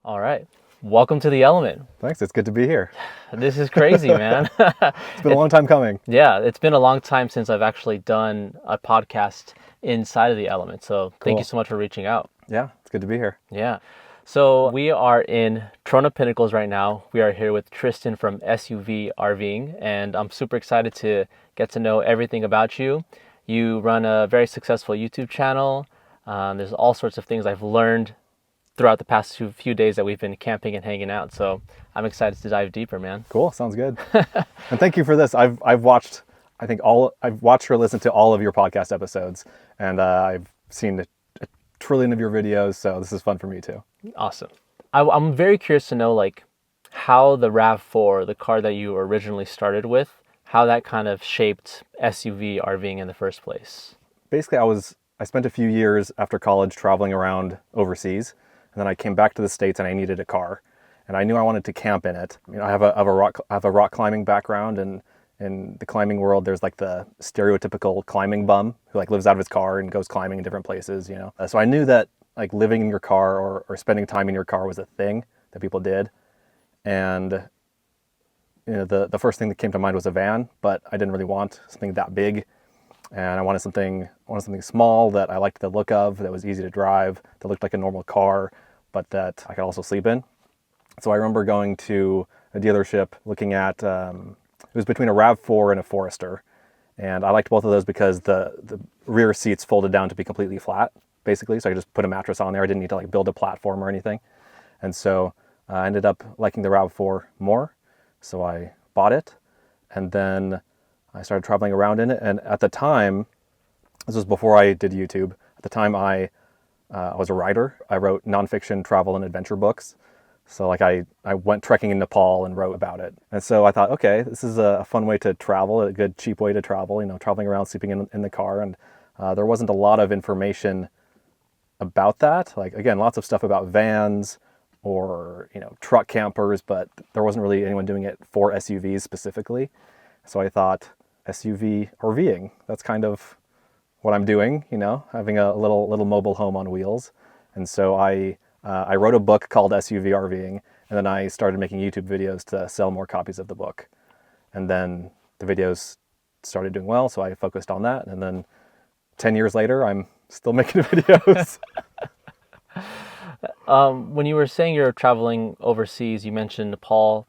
All right. Welcome to the Element. Thanks. It's good to be here. This is crazy, man. It's been a long time coming. Yeah, it's been a long time since I've actually done a podcast inside of the Element. So thank you Cool. so much for reaching out. Yeah, it's good to be here. Yeah. So we are in Toronto Pinnacles right now. We are here with Tristan from SUV RVing, and I'm super excited to get to know everything about you. You run a very successful YouTube channel. There's all sorts of things I've learned throughout the past few days that we've been camping and hanging out. So I'm excited to dive deeper, man. Cool. Sounds good. And thank you for this. I've watched or listened to all of your podcast episodes, and I've seen a trillion of your videos. So this is fun for me too. Awesome. I'm very curious to know like how the RAV4, the car that you originally started with, how that kind of shaped SUV RVing in the first place. Basically, I spent a few years after college traveling around overseas, and then I came back to the States and I needed a car, and I knew I wanted to camp in it. I have a rock climbing background, and in the climbing world, there's like the stereotypical climbing bum who like lives out of his car and goes climbing in different places, you know. So I knew that like living in your car or spending time in your car was a thing that people did, and you know the first thing that came to mind was a van, but I didn't really want something that big, and I wanted something small that I liked the look of, that was easy to drive, that looked like a normal car, but that I could also sleep in. So I remember going to a dealership looking at, it was between a RAV4 and a Forester. And I liked both of those because the rear seats folded down to be completely flat, basically. So I could just put a mattress on there. I didn't need to like build a platform or anything. And so I ended up liking the RAV4 more. So I bought it. And then I started traveling around in it. And at the time, this was before I did YouTube. At the time, I was a writer. I wrote nonfiction travel and adventure books. So like I went trekking in Nepal and wrote about it. And so I thought, okay, this is a fun way to travel, a good cheap way to travel, you know, traveling around, sleeping in the car. And there wasn't a lot of information about that. Like, again, lots of stuff about vans or, you know, truck campers, but there wasn't really anyone doing it for SUVs specifically. So I thought SUV RVing, that's kind of what I'm doing, you know, having a little mobile home on wheels. And so I wrote a book called SUV RVing, and then I started making YouTube videos to sell more copies of the book. And then the videos started doing well, so I focused on that. And then 10 years later, I'm still making videos. When you were saying you're traveling overseas, you mentioned Nepal.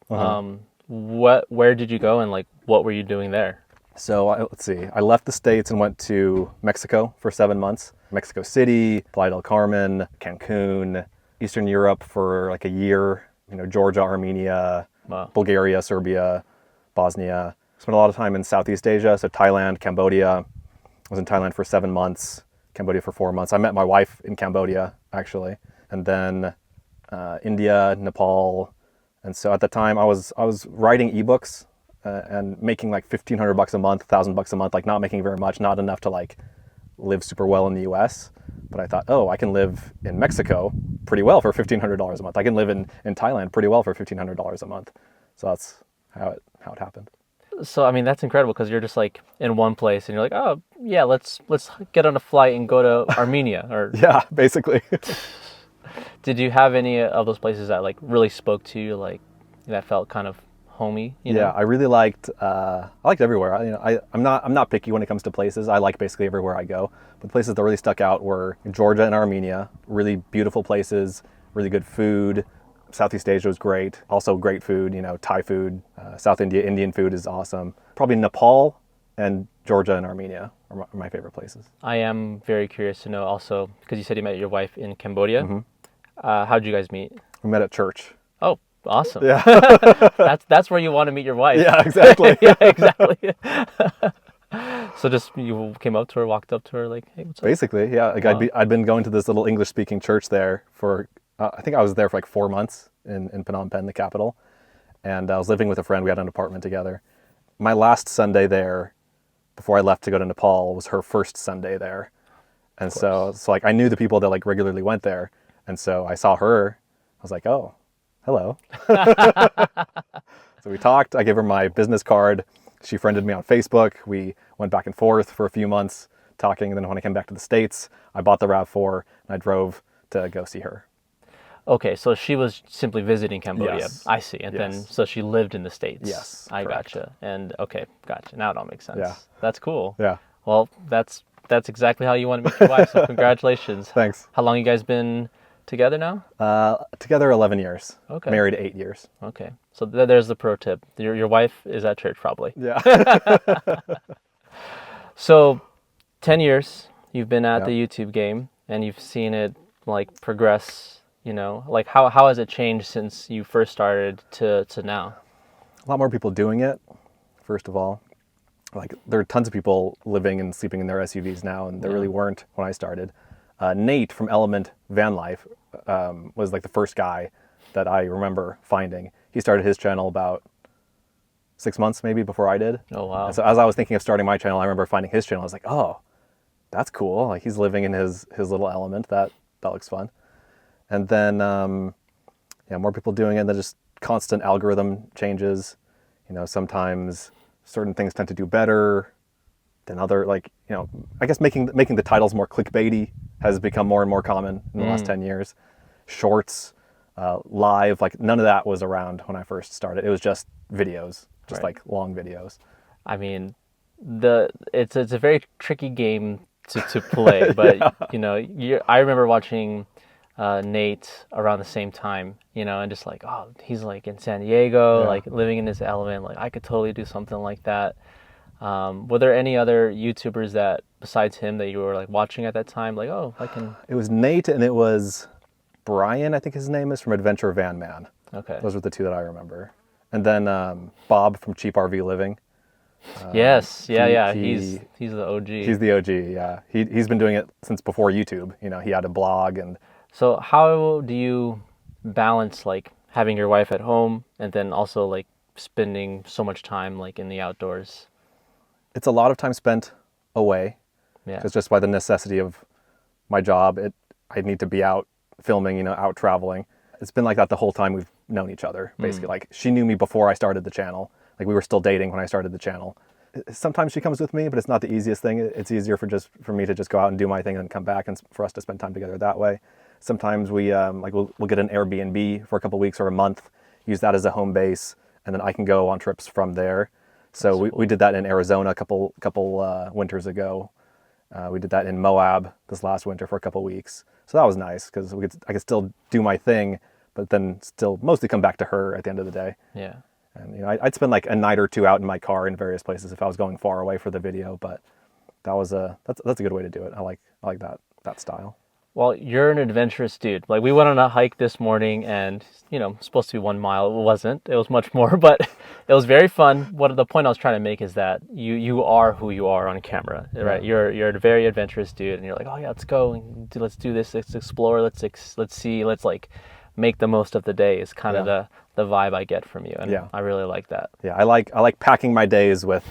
Where did you go and like what were you doing there? So let's see, I left the States and went to Mexico for 7 months. Mexico City, Playa del Carmen, Cancun, Eastern Europe for like a year, you know, Georgia, Armenia, Wow. Bulgaria, Serbia, Bosnia. Spent a lot of time in Southeast Asia, so Thailand, Cambodia. I was in Thailand for 7 months, Cambodia for 4 months. I met my wife in Cambodia, actually. And then India, Nepal. And so at the time I was writing ebooks and making like $1,500 a month, $1,000 a month, like not making very much, not enough to like live super well in the US. But I thought, oh, I can live in Mexico pretty well for $1,500 a month. I can live in Thailand pretty well for $1,500 a month. So that's how it happened. So I mean that's incredible because you're just like in one place and you're like, oh yeah, let's get on a flight and go to Armenia. Or Yeah, basically. did you have any of those places that like really spoke to you, like that felt kind of homey? You know? Yeah, I really liked. I liked everywhere. I'm not picky when it comes to places. I like basically everywhere I go. But the places that really stuck out were Georgia and Armenia. Really beautiful places, really good food. Southeast Asia was great. Also great food. You know, Thai food. South India, Indian food is awesome. Probably Nepal and Georgia and Armenia are my favorite places. I am very curious to know also because you said you met your wife in Cambodia. How did you guys meet? We met at church. Oh, awesome. Yeah. That's where you want to meet your wife. Yeah, exactly. Yeah, exactly. So just you came up to her, walked up to her, like, hey, what's up? Basically, yeah. Like Wow. I'd been going to this little English-speaking church there for, I think I was there for like 4 months in Phnom Penh, the capital. And I was living with a friend. We had an apartment together. My last Sunday there, before I left to go to Nepal, was her first Sunday there. And so like I knew the people that like regularly went there. And so I saw her. I was like, oh, hello. So we talked. I gave her my business card. She friended me on Facebook. We went back and forth for a few months talking. And then when I came back to the States, I bought the RAV4 and I drove to go see her. Okay, so she was simply visiting Cambodia. Yes. I see. And then, Yes. so she lived in the States. Yes, I correct. gotcha. And okay, gotcha. Now it all makes sense. Yeah. That's cool. Yeah. Well, that's exactly how you want to meet your wife, so congratulations. Thanks. How long you guys been together now? Together 11 years. Okay. Married 8 years. Okay. So there's the pro tip. Your wife is at church probably. Yeah. So 10 years you've been at Yeah. the YouTube game and you've seen it like progress, like how has it changed since you first started to now? A lot more people doing it, first of all. Like, there are tons of people living and sleeping in their SUVs now, and there really weren't when I started. Nate from Element Van Life was like the first guy that I remember finding. He started his channel about 6 months maybe before I did. Oh, wow. And so as I was thinking of starting my channel, I remember finding his channel. I was like, oh, that's cool. Like, he's living in his little element. That looks fun. And then, more people doing it. And then just constant algorithm changes. Sometimes certain things tend to do better than other. Like, I guess making the titles more clickbaity has become more and more common in the last 10 years. Shorts, live, like none of that was around when I first started. It was just videos, just Right. like long videos. I mean, it's a very tricky game to play, but I remember watching Nate around the same time, and just like, oh, he's like in San Diego, Yeah. like living in his element. Like I could totally do something like that. Were there any other YouTubers that besides him that you were like watching at that time? Like, oh, I can. It was Nate and it was Brian, I think his name is, from Adventure Van Man. Okay. Those were the two that I remember. And then Bob from Cheap RV Living. Yes. Yeah. he- He's the OG. He's the OG, yeah. He's been doing it since before YouTube. He had a blog, and So how do you balance like having your wife at home and then also like spending so much time like in the outdoors? it's a lot of time spent away. Yeah. Because just by the necessity of my job, I need to be out filming, out traveling. It's been like that the whole time we've known each other, basically. Like, she knew me before I started the channel. Like, we were still dating when I started the channel. Sometimes she comes with me, but it's not the easiest thing. It's easier for me to just go out and do my thing and then come back, and for us to spend time together that way. Sometimes we'll get an Airbnb for a couple weeks or a month, use that as a home base, and then I can go on trips from there. So we did that in Arizona a couple winters ago. We did that in Moab this last winter for a couple weeks. So that was nice because I could still do my thing, but then still mostly come back to her at the end of the day. Yeah. And I'd spend like a night or two out in my car in various places if I was going far away for the video. But that's a good way to do it. I like that style. Well, you're an adventurous dude. Like we went on a hike this morning and, supposed to be 1 mile. It wasn't. It was much more, but it was very fun. The point I was trying to make is that you are who you are on camera, right? You're a very adventurous dude and you're like, oh yeah, let's go and let's do this. Let's explore. Let's see. Let's like make the most of the day is kind of the vibe I get from you. And I really like that. Yeah. I like packing my days with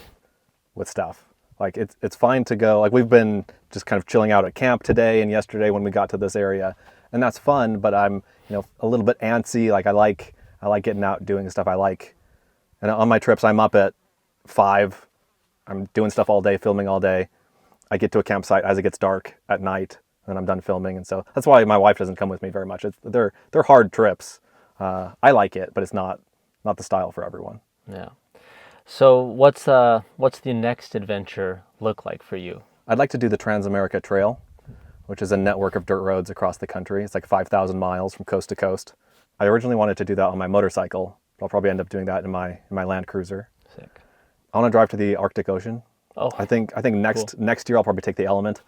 stuff. Like it's fine to go, like we've been just kind of chilling out at camp today and yesterday when we got to this area, and that's fun, but I'm, a little bit antsy. Like I like getting out, doing stuff I like. And on my trips, I'm up at 5, I'm doing stuff all day, filming all day. I get to a campsite as it gets dark at night and I'm done filming. And so that's why my wife doesn't come with me very much. They're hard trips. I like it, but it's not the style for everyone. Yeah. So what's the next adventure look like for you? I'd like to do the Trans-America Trail, which is a network of dirt roads across the country. It's like 5,000 miles from coast to coast. I originally wanted to do that on my motorcycle, but I'll probably end up doing that in my Land Cruiser. Sick. I want to drive to the Arctic Ocean. Oh, I think next year I'll probably take the Element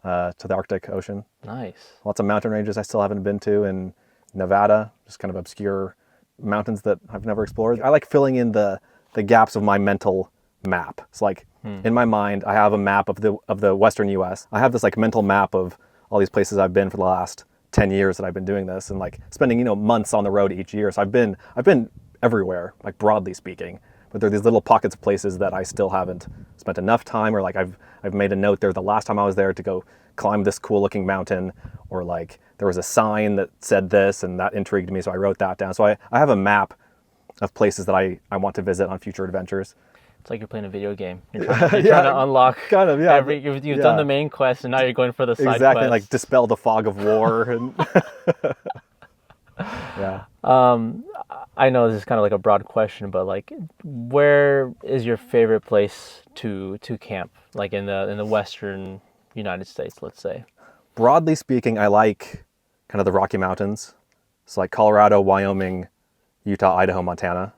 to the Arctic Ocean. nice. Lots of mountain ranges I still haven't been to in Nevada, just kind of obscure mountains that I've never explored. I like filling in the gaps of my mental map. It's like in my mind, I have a map of the Western U.S. I have this like mental map of all these places I've been for the last 10 years that I've been doing this, and like spending months on the road each year. So I've been everywhere, like broadly speaking. But there are these little pockets of places that I still haven't spent enough time, or like I've made a note there the last time I was there to go climb this cool looking mountain, or like there was a sign that said this and that intrigued me, so I wrote that down. So I have a map of places that I want to visit on future adventures. It's like you're playing a video game. You're trying to unlock kind of, yeah. You've done the main quest and now you're going for the side Exactly, quest. like dispel the fog of war. And Yeah. I know this is kind of like a broad question, but like, where is your favorite place to camp? Like in the Western United States, let's say. Broadly speaking, I like kind of the Rocky Mountains. So like Colorado, Wyoming, Utah, Idaho, Montana.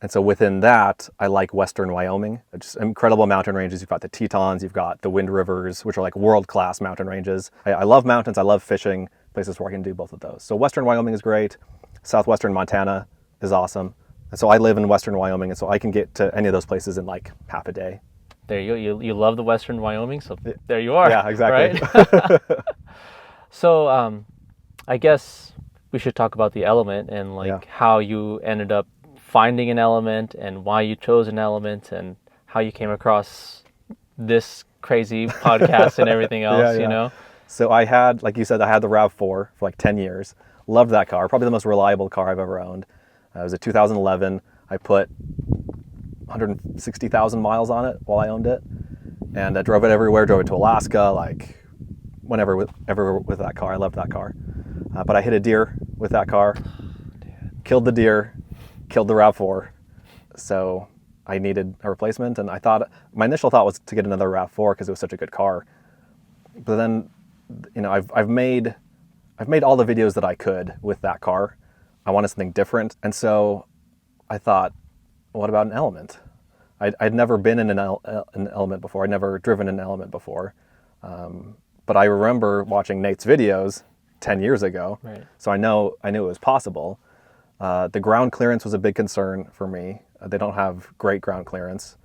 And so within that, I like Western Wyoming. Just incredible mountain ranges. You've got the Tetons, you've got the Wind Rivers, which are like world-class mountain ranges. I love mountains, I love fishing, places where I can do both of those. So Western Wyoming is great. Southwestern Montana is awesome. And so I live in Western Wyoming, and so I can get to any of those places in like half a day. There you go. You love the Western Wyoming, so there you are. Yeah, exactly. Right? So I guess we should talk about the element and like how you ended up finding an element and why you chose an element and how you came across this crazy podcast and everything else, you know? So I had, like you said, I had the RAV4 for like 10 years. Loved that car. Probably the most reliable car I've ever owned. It was a 2011. I put 160,000 miles on it while I owned it. And I drove it everywhere, drove it to Alaska, like whenever, ever with that car. I loved that car. But I hit a deer with that car, killed the deer, killed the RAV4. So I needed a replacement. And I thought, my initial thought was to get another RAV4 because it was such a good car. But then, you know, I've made all the videos that I could with that car. I wanted something different. And so I thought, what about an element? I'd never been in an element before. I'd never driven an element before. But I remember watching Nate's videos 10 years ago. Right. So I knew it was possible. The ground clearance was a big concern for me. They don't have great ground clearance.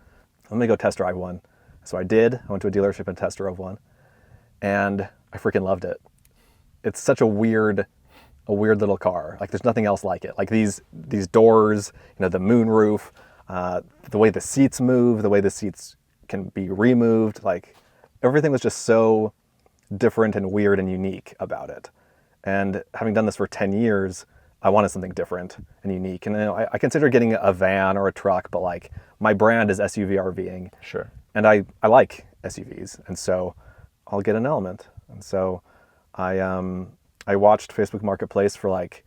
Let me go test drive one. So I did. I went to a dealership and test drove one. And I freaking loved it. It's such a weird little car. Like there's nothing else like it. Like these doors, you know, the moon roof, the way the seats move, the way the seats can be removed, like everything was just so different and weird and unique about it. And having done this for 10 years, I wanted something different and unique. And you know, I consider getting a van or a truck, but like my brand is SUV RVing. Sure. And I like SUVs, and so I'll get an element. And so I watched Facebook Marketplace for like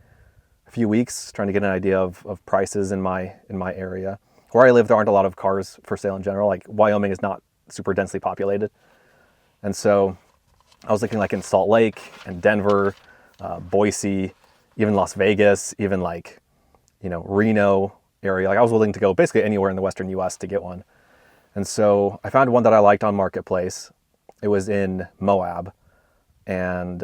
a few weeks, trying to get an idea of prices in my area. Where I live, there aren't a lot of cars for sale in general. Like Wyoming is not super densely populated, and so I was looking like in Salt Lake and Denver, Boise, even Las Vegas, even like, you know, Reno area. Like I was willing to go basically anywhere in the Western U.S. to get one. And so I found one that I liked on Marketplace. It was in Moab, and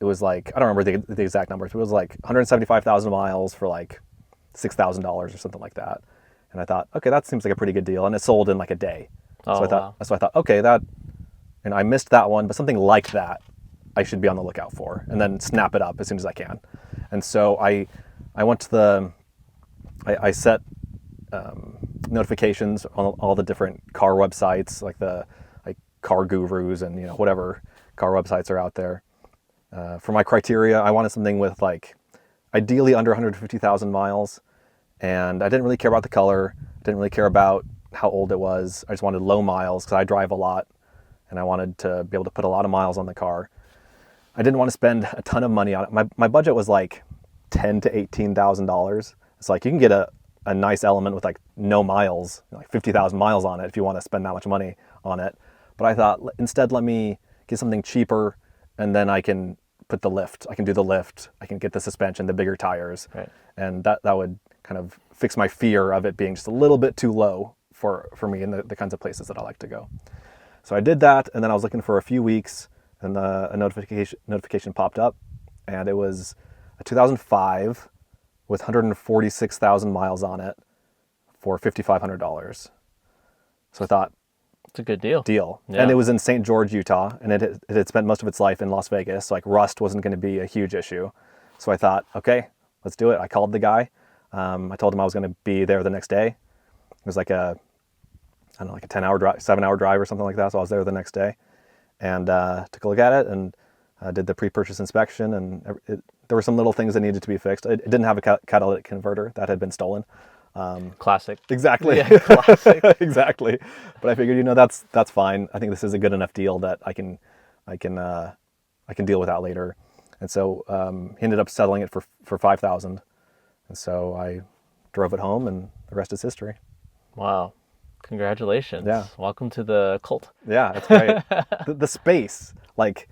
it was like, I don't remember the exact numbers, but it was like 175,000 miles for like $6,000 or something like that. And I thought, okay, that seems like a pretty good deal. And it sold in like a day. Oh, so I thought, okay, and I missed that one, but something like that I should be on the lookout for, and then snap it up as soon as I can. And so I went to I set notifications on all the different car websites, like Car Gurus and, you know, whatever car websites are out there. For my criteria, I wanted something with like ideally under 150,000 miles, and I didn't really care about the color, didn't really care about how old it was. I just wanted low miles because I drive a lot, and I wanted to be able to put a lot of miles on the car. I didn't want to spend a ton of money on it. My budget was like $10,000 to $18,000. It's like you can get a nice element with like no miles, like 50,000 miles on it if you want to spend that much money on it. But I thought instead, let me get something cheaper, and then I can put the lift. I can do the lift. I can get the suspension, the bigger tires. Right. And that would kind of fix my fear of it being just a little bit too low for me in the kinds of places that I like to go. So I did that, and then I was looking for a few weeks, and a notification popped up, and it was a 2005 with 146,000 miles on it for $5,500. So I thought, it's a good deal. Yeah. And it was in St. George, Utah, and it had spent most of its life in Las Vegas, so like rust wasn't going to be a huge issue. So I thought, okay, let's do it. I called the guy. I told him I was going to be there the next day. It was like a 10-hour drive, 7-hour drive or something like that. So I was there the next day, and took a look at it, and did the pre-purchase inspection, and there were some little things that needed to be fixed. It didn't have a catalytic converter. That had been stolen. Classic. Exactly. Yeah, classic. Exactly. But I figured, you know, that's fine. I think this is a good enough deal that I can deal with that later. And so he ended up settling it for 5,000. And so I drove it home, and the rest is history. Wow. Congratulations. Yeah. Welcome to the cult. Yeah, it's great. The space, like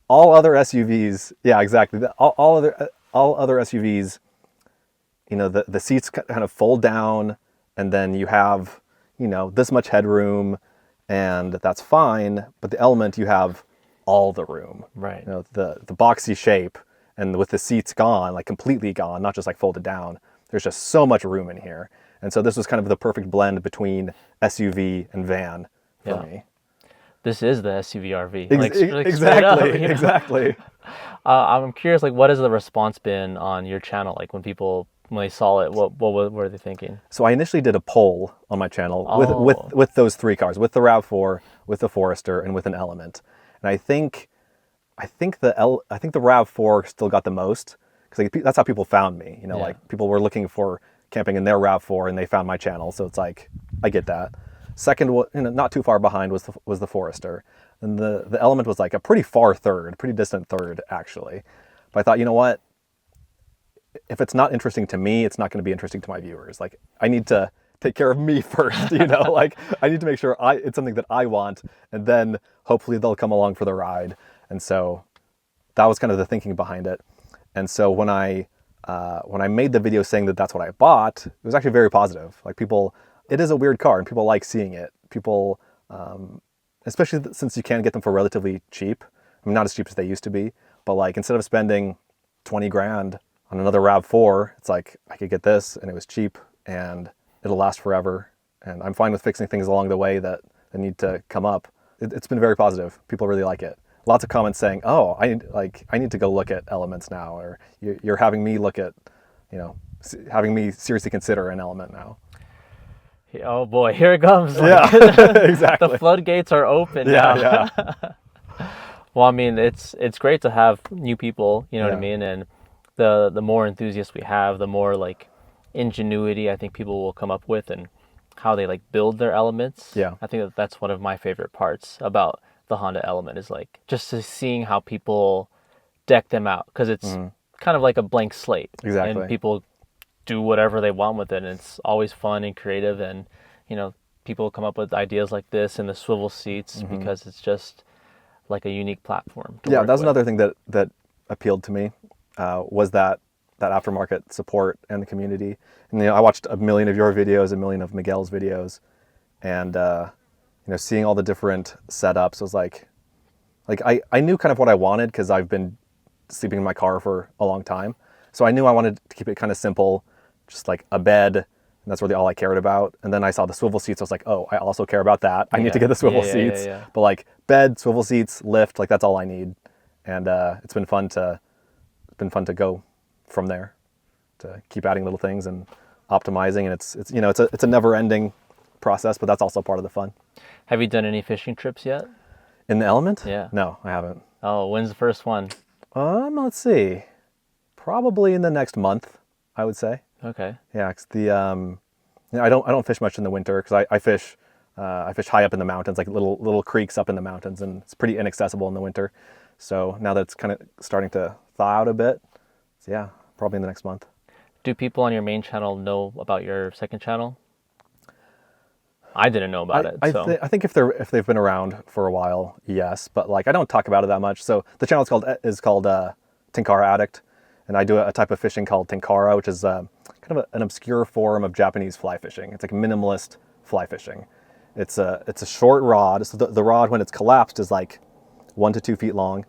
all other SUVs, yeah, exactly. All other SUVs, you know, the seats kind of fold down, and then you have, you know, this much headroom, and that's fine. But the Element, you have all the room. Right. You know, the boxy shape, and with the seats gone, like completely gone, not just like folded down. There's just so much room in here. And so this was kind of the perfect blend between SUV and van for me. This is the SUV RV. Exactly, exactly. I'm curious, like, what has the response been on your channel? Like, when they saw it, what were they thinking? So I initially did a poll on my channel with those three cars, with the RAV4, with the Forester, and with an Element. And I think the RAV4 still got the most, because that's how people found me. You know, like people were looking for camping in their RAV4 and they found my channel. So it's like, I get that. Second, you know, not too far behind was the Forester, and the Element was like a pretty distant third actually. But I thought, you know what? If it's not interesting to me, it's not going to be interesting to my viewers. Like, I need to take care of me first, you know, like I need to make sure it's something that I want, and then hopefully they'll come along for the ride. And so that was kind of the thinking behind it. And so when I made the video saying that that's what I bought, it was actually very positive. Like, it is a weird car, and people like seeing it. People, especially since you can get them for relatively cheap. I mean, not as cheap as they used to be, but like, instead of spending 20 grand on another RAV4, it's like, I could get this, and it was cheap, and it'll last forever. And I'm fine with fixing things along the way that need to come up. It's been very positive. People really like it. Lots of comments saying, "Oh, I need to go look at Elements now," or "You're having me look at, you know, having me seriously consider an Element now." Oh boy, here it comes. Yeah, exactly. The floodgates are open now. Yeah. Well, I mean, it's great to have new people, you know what I mean? And the more enthusiasts we have, the more like ingenuity I think people will come up with, and how they like build their Elements. Yeah. I think that's one of my favorite parts about the Honda Element, is like just seeing how people deck them out, because it's kind of like a blank slate. Exactly. And people do whatever they want with it, and it's always fun and creative. And, you know, people come up with ideas like this and the swivel seats because it's just like a unique platform. Yeah, that's another thing that appealed to me, was that aftermarket support and the community. And, you know, I watched a million of your videos, a million of Miguel's videos, and you know, seeing all the different setups was like I knew kind of what I wanted, because I've been sleeping in my car for a long time. So I knew I wanted to keep it kind of simple, just like a bed, and that's really all I cared about. And then I saw the swivel seats. I was like, oh, I also care about that. I need to get the swivel seats. But like, bed, swivel seats, lift, like that's all I need. And it's been fun to go from there, to keep adding little things and optimizing. And it's you know, it's a never-ending process, but that's also part of the fun. Have you done any fishing trips yet? In the Element? Yeah. No, I haven't. Oh, when's the first one? Let's see. Probably in the next month, I would say. Okay. Yeah, 'cause you know, I don't fish much in the winter, because I fish high up in the mountains, like little creeks up in the mountains, and it's pretty inaccessible in the winter. So now that it's kind of starting to thaw out a bit, so yeah, probably in the next month. Do people on your main channel know about your second channel? I didn't know about it. I think if they've been around for a while, yes, but like, I don't talk about it that much. So the channel is called Tenkara Addict, and I do a type of fishing called Tenkara, which is kind of an obscure form of Japanese fly fishing. It's like minimalist fly fishing. It's a short rod. So the rod, when it's collapsed, is like 1 to 2 feet long,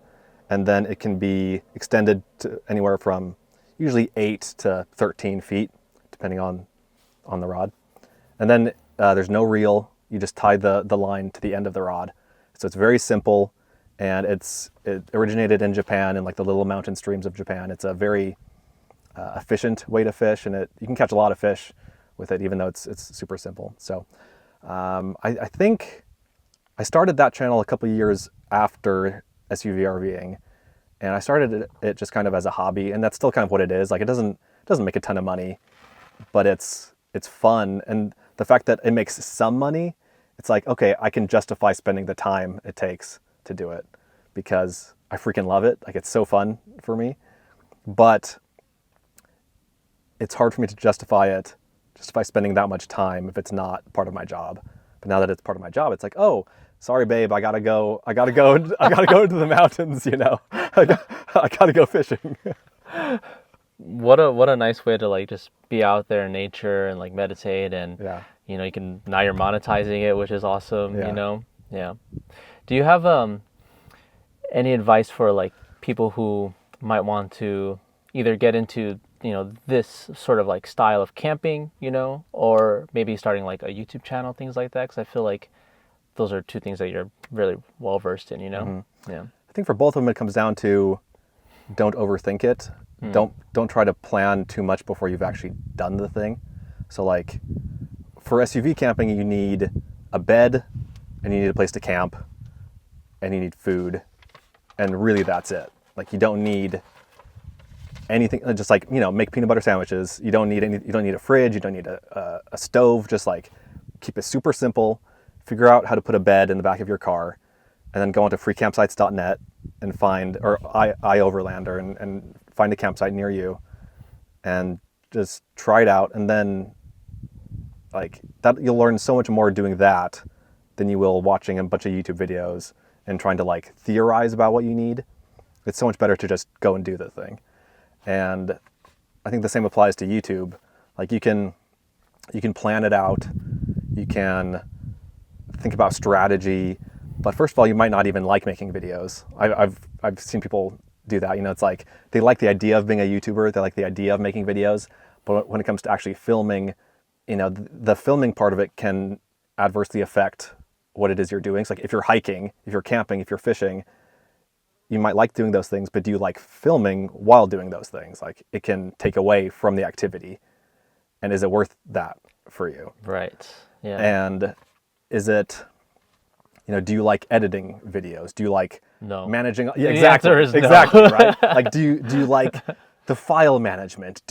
and then it can be extended to anywhere from usually 8 to 13 feet, depending on the rod. And then there's no reel. You just tie the line to the end of the rod. So it's very simple, and it originated in Japan, in like the little mountain streams of Japan. It's a very efficient way to fish, and you can catch a lot of fish with it, even though it's super simple. So I think I started that channel a couple of years after SUV RVing, and I started it just kind of as a hobby, and that's still kind of what it is. Like, it doesn't make a ton of money, but it's fun. And the fact that it makes some money, it's like, okay, I can justify spending the time it takes to do it, because I freaking love it. Like, it's so fun for me, but it's hard for me to justify spending that much time if it's not part of my job. But now that it's part of my job, it's like, oh, sorry, babe, I gotta go, I gotta go into the mountains, you know, I gotta go fishing. What a nice way to like just be out there in nature and like meditate, and Yeah. you know, you can, now you're monetizing it, which is awesome, Yeah. you know. Yeah. Do you have any advice for like people who might want to either get into, you know, this sort of like style of camping, you know, or maybe starting like a YouTube channel, things like that? Because I feel like those are two things that you're really well versed in, you know. Yeah. I think for both of them, it comes down to don't overthink it. Don't try to plan too much before you've actually done the thing. So like for SUV camping, you need a bed and you need a place to camp and you need food, and really that's it. Like you don't need anything, just like, you know, make peanut butter sandwiches. You don't need a fridge, you don't need a stove. Just like keep it super simple. Figure out how to put a bed in the back of your car, and then go onto freecampsites.net and find, or iOverlander, and find a campsite near you and just try it out. And then like that, you'll learn so much more doing that than you will watching a bunch of YouTube videos and trying to like theorize about what you need. It's so much better to just go and do the thing. And I think the same applies to YouTube. Like you can plan it out, you can think about strategy, but first of all, you might not even like making videos. I've seen people do that. You know, it's like they like the idea of being a YouTuber, they like the idea of making videos, but when it comes to actually filming, you know, the filming part of it can adversely affect what it is you're doing. So like if you're hiking, if you're camping, if you're fishing, you might like doing those things, but do you like filming while doing those things? Like it can take away from the activity. And is it worth that for you? Right. Yeah. And is it, you know, do you like editing videos? Do you like No. managing? The Exactly. answer is no. Exactly, right? Like do you like the file management?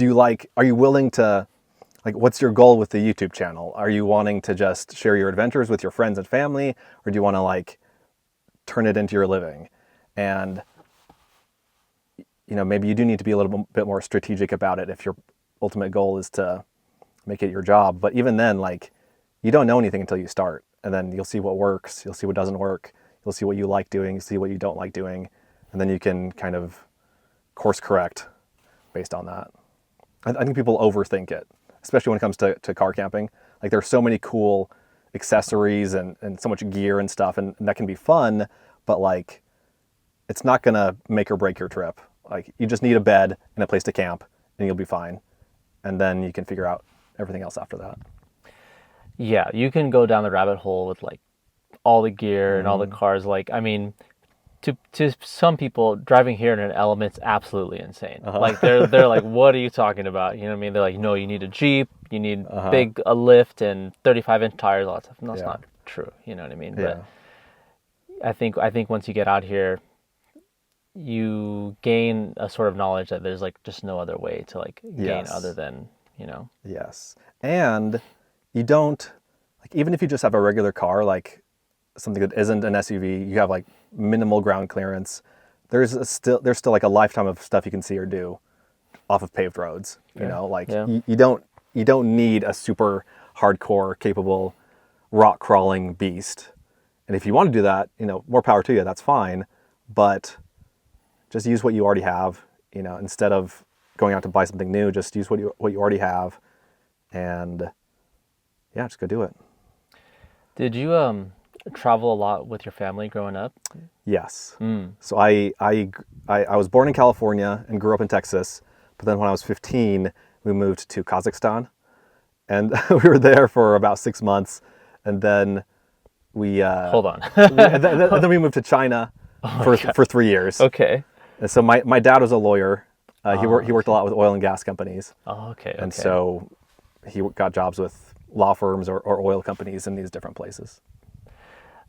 Are you willing to, like, what's your goal with the YouTube channel? Are you wanting to just share your adventures with your friends and family, or do you want to like turn it into your living? And you know, maybe you do need to be a little bit more strategic about it if your ultimate goal is to make it your job. But even then, like, you don't know anything until you start, and then you'll see what works, you'll see what doesn't work, you'll see what you like doing, see what you don't like doing, and then you can kind of course correct based on that. I think people overthink it, especially when it comes to car camping. Like there's so many cool accessories and so much gear and stuff, and that can be fun, but like it's not gonna make or break your trip. Like you just need a bed and a place to camp and you'll be fine. And then you can figure out everything else after that. Yeah, you can go down the rabbit hole with like all the gear and all the cars. Like, I mean, to some people, driving here in an Element's absolutely insane. Like they're like, what are you talking about? You know what I mean? They're like, no, you need a Jeep, you need a lift and 35-inch tires, all that stuff. And that's not true. You know what I mean? Yeah. But I think once you get out here, you gain a sort of knowledge that there's like just no other way to like gain Yes. other than, you know. Yes. And you don't, like, even if you just have a regular car, like something that isn't an SUV, you have like minimal ground clearance, there's still like a lifetime of stuff you can see or do off of paved roads. You know, like you don't need a super hardcore capable rock crawling beast. And if you want to do that, you know, more power to you, that's fine. But just use what you already have, you know, instead of going out to buy something new, just use what you already have, and yeah, just go do it. Did you travel a lot with your family growing up? Yes. So I was born in California and grew up in Texas, but then when I was 15, we moved to Kazakhstan, and we were there for about 6 months, and then we Hold on. and then we moved to China for 3 years. Okay. And so my dad was a lawyer. He worked a lot with oil and gas companies. Oh, okay. And so he got jobs with law firms or oil companies in these different places.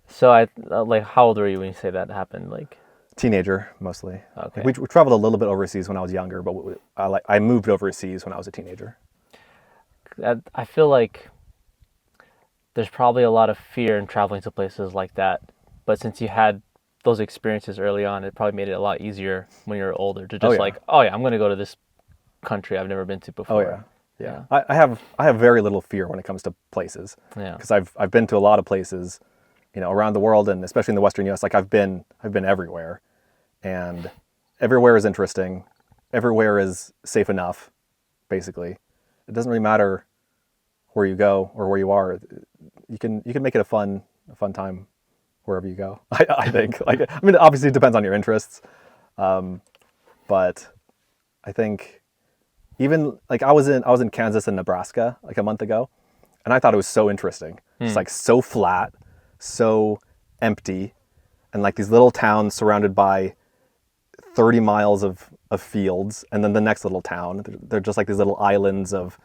So like, how old were you when you say that happened? Like, Teenager, mostly. Okay. Like we traveled a little bit overseas when I was younger, but I moved overseas when I was a teenager. I feel like there's probably a lot of fear in traveling to places like that, but since you had those experiences early on, it probably made it a lot easier when you're older to Oh, just yeah. like, oh yeah, I'm going to go to this country I've never been to Oh before. yeah. Yeah. I have very little fear when it comes to places. Yeah. Because I've been to a lot of places, around the world, and especially in the Western US. Like I've been everywhere, and everywhere is interesting. Everywhere is safe enough, basically. It doesn't really matter where you go or where you are. You can make it a fun time wherever you go. I think. Like, I mean, obviously it depends on your interests, but I think even like I was in Kansas and Nebraska like a month ago, and I thought it was so interesting. Just like so flat, so empty, and like these little towns surrounded by 30 miles of fields, and then the next little town. They're just like these little islands of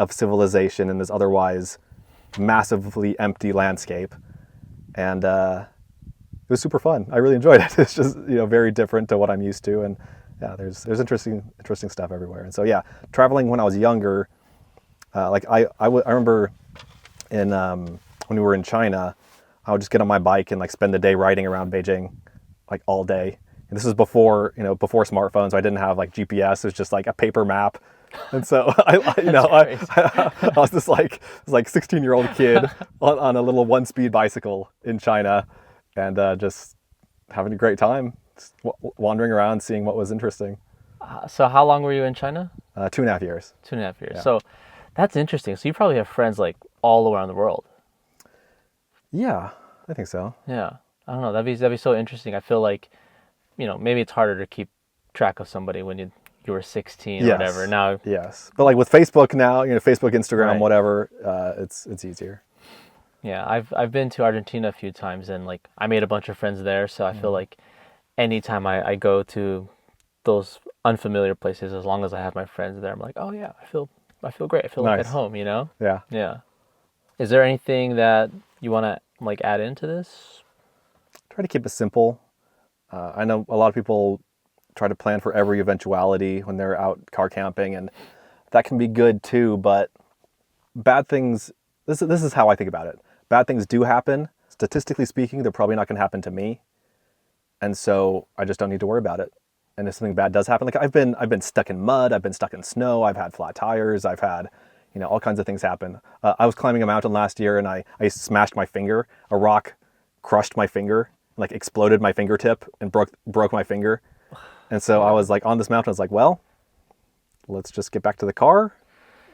civilization in this otherwise massively empty landscape, and it was super fun. I really enjoyed it. It's just very different to what I'm used to, and yeah, there's interesting stuff everywhere. And so yeah, traveling when I was younger, like I remember in when we were in China, I would just get on my bike and like spend the day riding around Beijing, like all day. And this was before before smartphones. So I didn't have like GPS. It was just like a paper map. And so I was this like 16-year-old kid on a little 1-speed bicycle in China, and just having a great time, just wandering around, seeing what was interesting. So how long were you in China? 2.5 years. 2.5 years. Yeah. So that's interesting. So you probably have friends like all around the world. Yeah, I think so. Yeah. I don't know. That'd be so interesting. I feel like, maybe it's harder to keep track of somebody when you were 16 or Yes. whatever. Now, Yes, but like with Facebook now, Facebook, Instagram, Right. whatever, it's easier. yeah, I've been to Argentina a few times, and like I made a bunch of friends there. So I feel like anytime I go to those unfamiliar places, as long as I have my friends there, I'm like, oh yeah, I feel great. I feel like at Nice. home. Yeah. Yeah. Is there anything that you want to like add into this? Try to keep it simple. I know a lot of people try to plan for every eventuality when they're out car camping, and that can be good too, but bad things, this is how I think about it. Bad things do happen. Statistically speaking, they're probably not going to happen to me. And so I just don't need to worry about it. And if something bad does happen, like I've been stuck in mud, I've been stuck in snow, I've had flat tires, I've had, all kinds of things happen. I was climbing a mountain last year, and I smashed my finger. A rock crushed my finger, like exploded my fingertip and broke my finger. And so I was like on this mountain, I was like, well, let's just get back to the car.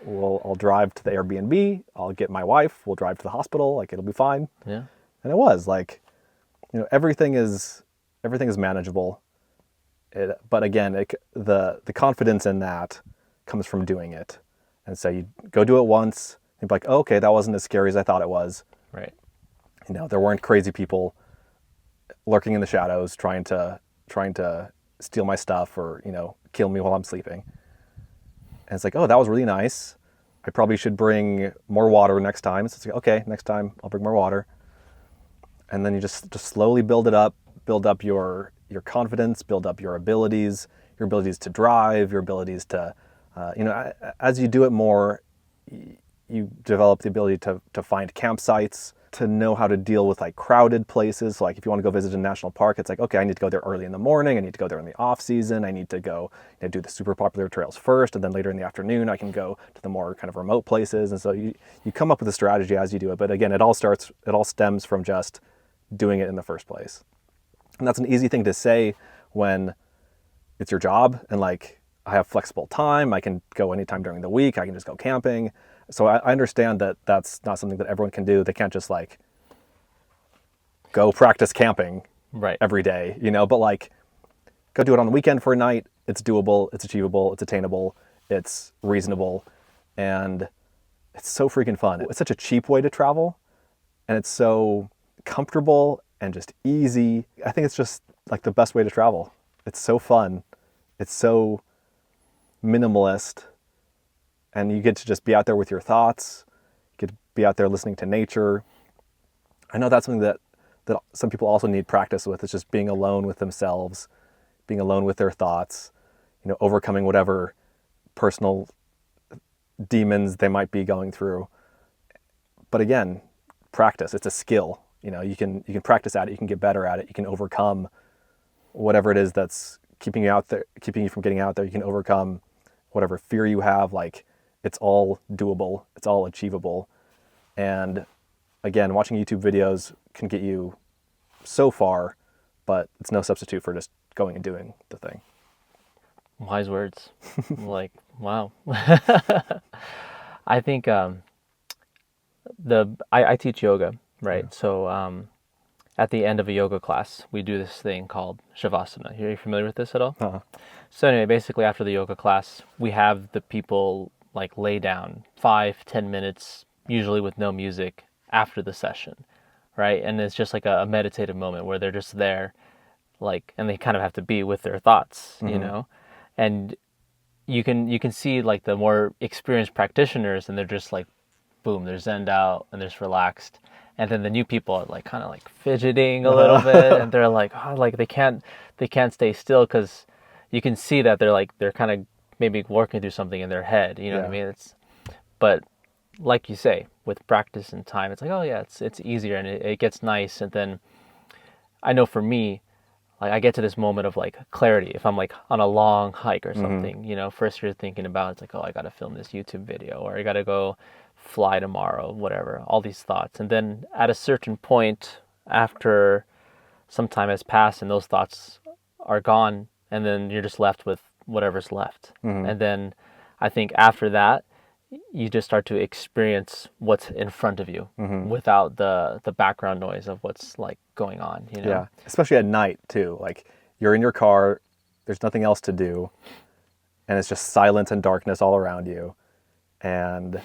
I'll drive to the Airbnb. I'll get my wife. We'll drive to the hospital. Like, it'll be fine. Yeah. And it was like, everything is manageable. But again, the confidence in that comes from doing it. And so you go do it once and be like, oh, okay, that wasn't as scary as I thought it was. Right. There weren't crazy people lurking in the shadows trying to steal my stuff or, kill me while I'm sleeping. And it's like, oh, that was really nice. I probably should bring more water next time. So it's like, okay, next time I'll bring more water. And then you just slowly build up your confidence, build up your abilities to drive, your abilities to, as you do it more, you develop the ability to find campsites, to know how to deal with like crowded places. So like if you want to go visit a national park, it's like, okay, I need to go there early in the morning. I need to go there in the off season. I need to go do the super popular trails first. And then later in the afternoon, I can go to the more kind of remote places. And so you come up with a strategy as you do it. But again, it all stems from just doing it in the first place. And that's an easy thing to say when it's your job and like I have flexible time. I can go anytime during the week. I can just go camping. So I understand that that's not something that everyone can do. They can't just like go practice camping Right. every day, but like go do it on the weekend for a night. It's doable, it's achievable, it's attainable, it's reasonable, and it's so freaking fun. It's such a cheap way to travel, and it's so comfortable and just easy. I think it's just like the best way to travel. It's so fun. It's so minimalist. And you get to just be out there with your thoughts. You get to be out there listening to nature. I know that's something that some people also need practice with. It's just being alone with themselves, being alone with their thoughts, overcoming whatever personal demons they might be going through. But again, practice. It's a skill. You can practice at it, you can get better at it, you can overcome whatever it is that's keeping you from getting out there. You can overcome whatever fear you have. Like, it's all doable, it's all achievable. And again, watching YouTube videos can get you so far, but it's no substitute for just going and doing the thing. Wise words. Like, wow. I think I teach yoga, right? Yeah. So at the end of a yoga class, we do this thing called Shavasana. Are you familiar with this at all? Uh-huh. So anyway, basically after the yoga class, we have the people like lay down 5-10 minutes, usually with no music, after the session, right? And it's just like a meditative moment where they're just there, like, and they kind of have to be with their thoughts, mm-hmm. And you can see like the more experienced practitioners, and they're just like, boom, they're zenned out and they're just relaxed. And then the new people are like kind of like fidgeting a little bit, and they're like, oh, like they can't stay still, because you can see that they're kind of maybe working through something in their head. You know what I mean? But like you say, with practice and time, it's like, oh yeah, it's easier, and it gets nice. And then I know for me, like I get to this moment of like clarity if I'm like on a long hike or something. Mm-hmm. First you're thinking about, it's like, oh, I got to film this YouTube video, or I got to go fly tomorrow, whatever, all these thoughts. And then at a certain point, after some time has passed and those thoughts are gone, and then you're just left with whatever's left. Mm-hmm. And then I think after that, you just start to experience what's in front of you, mm-hmm. without the background noise of what's like going on, Yeah, especially at night too. Like, you're in your car, there's nothing else to do, and it's just silence and darkness all around you. And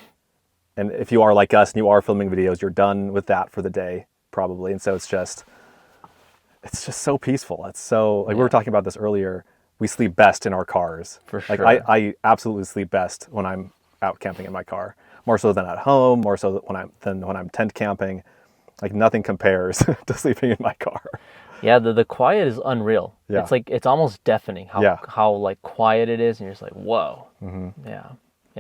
if you are like us and you are filming videos, you're done with that for the day probably. And so it's just so peaceful. It's so, like, we were talking about this earlier, we sleep best in our cars. For sure. Like I absolutely sleep best when I'm out camping in my car, more so than at home, more so than when I'm tent camping. Like, nothing compares to sleeping in my car. Yeah, the quiet is unreal. Yeah. It's like, it's almost deafening how like quiet it is, and you're just like, whoa. Mm-hmm. Yeah,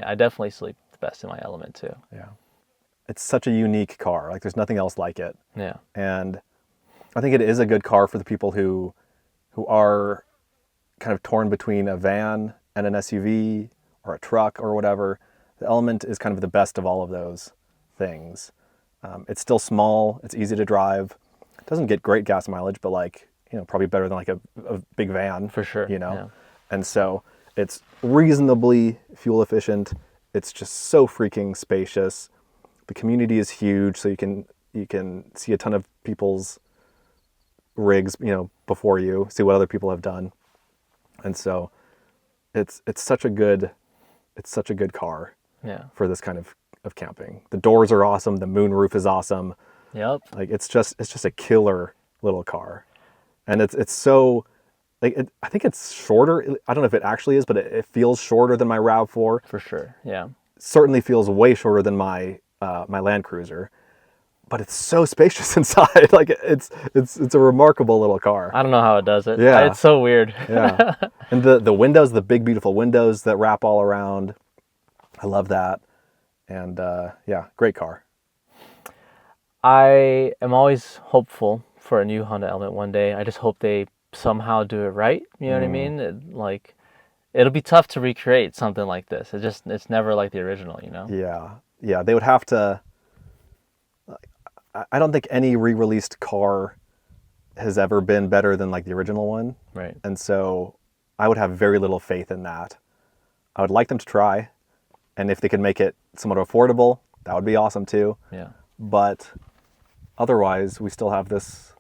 I definitely sleep the best in my element too. Yeah, it's such a unique car. Like, there's nothing else like it. Yeah, and I think it is a good car for the people who are kind of torn between a van and an SUV or a truck or whatever. The Element is kind of the best of all of those things. It's still small. It's easy to drive. It doesn't get great gas mileage, but like, probably better than like a big van. For sure. Yeah. And so it's reasonably fuel efficient. It's just so freaking spacious. The community is huge, so you can see a ton of people's rigs, before you, see what other people have done. And so it's such a good car. Yeah. For this kind of camping. The doors are awesome. The moonroof is awesome. Yep. Like, it's just a killer little car. And it's so, like, I think it's shorter. I don't know if it actually is, but it feels shorter than my RAV4. For sure. Yeah. Certainly feels way shorter than my Land Cruiser. But it's so spacious inside. Like, it's a remarkable little car. I don't know how it does it. Yeah. It's so weird. Yeah. And the windows, the big beautiful windows that wrap all around. I love that. And great car. I am always hopeful for a new Honda Element one day. I just hope they somehow do it right. You know what I mean? It'll be tough to recreate something like this. It's never like the original, Yeah. They would have to. I don't think any re-released car has ever been better than like the original one. Right. And so I would have very little faith in that. I would like them to try. And if they could make it somewhat affordable, that would be awesome too. Yeah. But otherwise, we still have this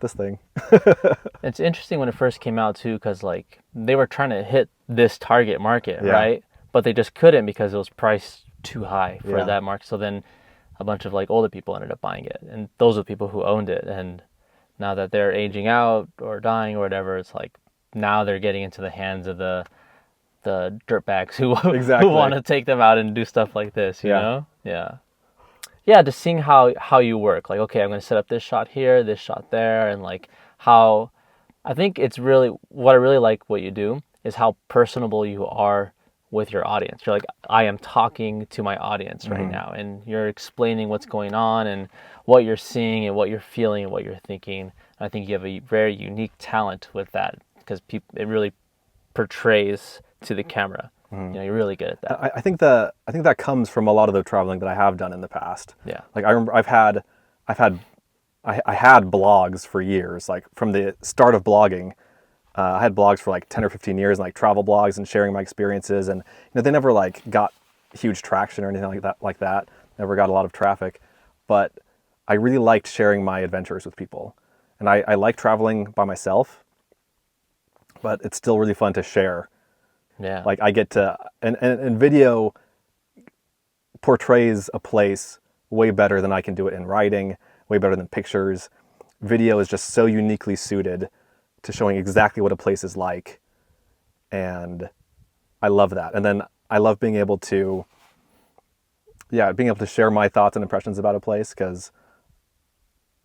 thing. It's interesting when it first came out too, because like they were trying to hit this target market, right? But they just couldn't because it was priced too high for that market. So then a bunch of like older people ended up buying it, and those are the people who owned it. And now that they're aging out or dying or whatever, it's like now they're getting into the hands of the dirtbags who want to take them out and do stuff like this, you know? Yeah, just seeing how you work. Like, okay, I'm going to set up this shot here, this shot there, and like how, I think it's really, what I really like what you do is how personable you are with your audience. You're like, I am talking to my audience right now, and you're explaining what's going on and what you're seeing and what you're feeling and what you're thinking. I think you have a very unique talent with that because it really portrays to the camera. You're really good at that. I think that comes from a lot of the traveling that I have done in the past. Yeah. Like I remember I had blogs for years. Like from the start of blogging, I had blogs for like 10 or 15 years, and like travel blogs and sharing my experiences. And they never like got huge traction or anything like that. Never got a lot of traffic, but I really liked sharing my adventures with people. And I like traveling by myself, but it's still really fun to share. Yeah. Like I get to, and video portrays a place way better than I can do it in writing, way better than pictures. Video is just so uniquely suited to showing exactly what a place is like. And I love that. And then I love being able to share my thoughts and impressions about a place, because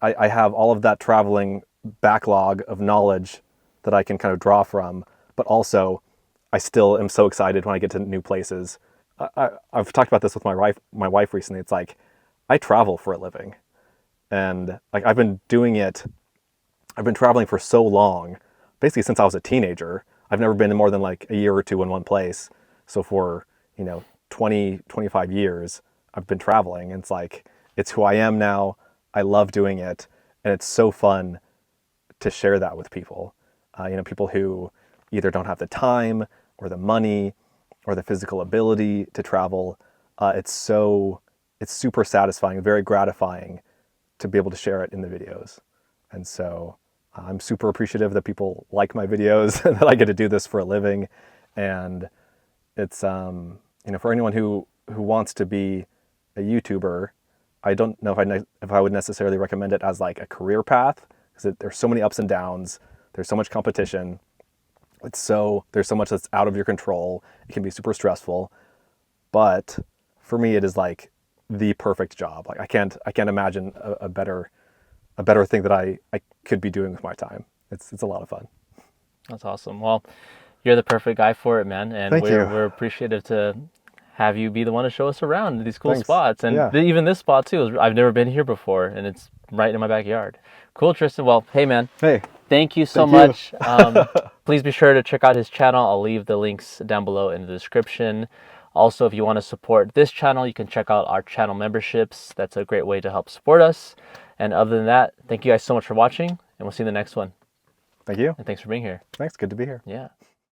I have all of that traveling backlog of knowledge that I can kind of draw from, but also I still am so excited when I get to new places. I've talked about this with my wife recently. It's like, I travel for a living, and like I've been traveling for so long, basically since I was a teenager. I've never been more than like a year or two in one place. So for, 20, 25 years, I've been traveling. And it's like, it's who I am now. I love doing it. And it's so fun to share that with people. People who either don't have the time or the money or the physical ability to travel. It's super satisfying, very gratifying to be able to share it in the videos. And so I'm super appreciative that people like my videos and that I get to do this for a living. And it's, for anyone who wants to be a YouTuber, I don't know if I would necessarily recommend it as like a career path, because there's so many ups and downs. There's so much competition. There's so much that's out of your control. It can be super stressful. But for me, it is like the perfect job. Like I can't imagine a better thing that I could be doing with my time. It's a lot of fun. That's awesome. Well, you're the perfect guy for it, man. And Thank you. We're appreciative to have you be the one to show us around these cool Thanks. spots. And Yeah. even this spot too, I've never been here before, and it's right in my backyard. Cool, Tristan. Well, hey, man. Hey. Thank you so much. Please be sure to check out his channel. I'll leave the links down below in the description. Also, if you want to support this channel, you can check out our channel memberships. That's a great way to help support us. And other than that, thank you guys so much for watching, and we'll see you in the next one. Thank you. And thanks for being here. Thanks. Good to be here. Yeah.